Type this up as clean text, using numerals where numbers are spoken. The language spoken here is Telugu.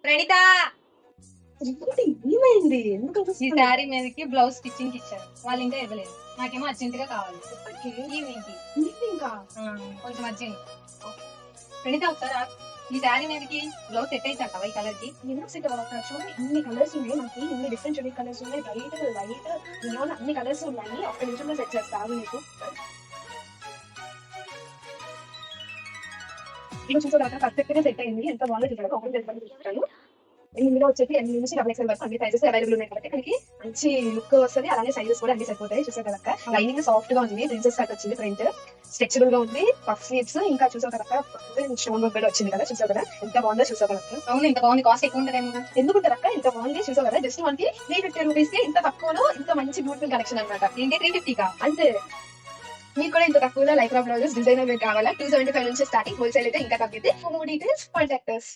ప్రణిత ఏమైంది? ఎందుకు ఈ శారీ మీదకి బ్లౌజ్ స్టిచ్చింగ్ ఇచ్చారు, వాళ్ళు ఇంకా ఇవ్వలేదు. నాకేమో అర్జెంట్ గా కావాలి ఈవినింగ్ కి. ఇంకా కొంచెం అర్జెంట్. ప్రణిత ఒకసారి ఈ శారీ మీదకి బ్లౌజ్ సెట్ అవుతావా ఈ కలర్ కి? ఎందుకు సెట్ అవ్వక? చూడండి ఇన్ని కలర్స్ ఉన్నాయి, మనకి ఇన్ని డిఫరెంట్ షేడ్ కలర్స్ ఉన్నాయి, వైట్ నియాన్ అన్ని కలర్స్ ఉన్నాయి. ఒక్క నిమిషంలో సెట్ చేస్తాను నీకు. ఇది చూసుకోగలక పర్ఫెక్ట్ గా సెట్ అయింది. ఎంత బాగుందో చూడండి. ఓపెన్ చేసి చూస్తాను. ఇందులో వచ్చేసి ఎన్ని నుంచి డబుల్ ఎక్స్ఎల్ వరకు అన్ని సైజెస్ అవైలబుల్ ఉన్నాయి కాబట్టి మనకి మంచి లుక్ వస్తుంది. అలాగే సైజెస్ కూడా అన్ని సరిపోతాయి. చూసుకోగలక లైనింగ్ సాఫ్ట్ గా ఉంది, ప్రిన్సెస్ కట్ వచ్చింది, ప్రింట్ స్ట్రెచబుల్ గా ఉంది, పఫ్ స్లీవ్స్, ఇంకా చూసుకోగలక స్టోన్ వర్క్ కూడా వచ్చింది కదా. చూసుకోగలరా ఎంత బాగుందో చూసుకోగలక. అవును, ఇంత బాగుంది. కాస్ట్ ఎక్కువ ఉంటుందేమో. ఎందుకుంటారక్క ఇంత బాగుంది చూసుకోగలరా. జస్ట్ మనకి 350 రూపీస్ కి ఇంత తక్కువలో ఇంత మంచి బ్యూటిఫుల్ కలెక్షన్ అనమాట. ఏంటి 350 కా? అంతే. మీకు కూడా ఇంత తక్కువలో లైక్రా బ్లౌజెస్ డిజైనర్ కావాలా? 275 నుంచి స్టార్టింగ్, హోల్సేల్ అయితే ఇంకా తగ్గితే. For more details contact us.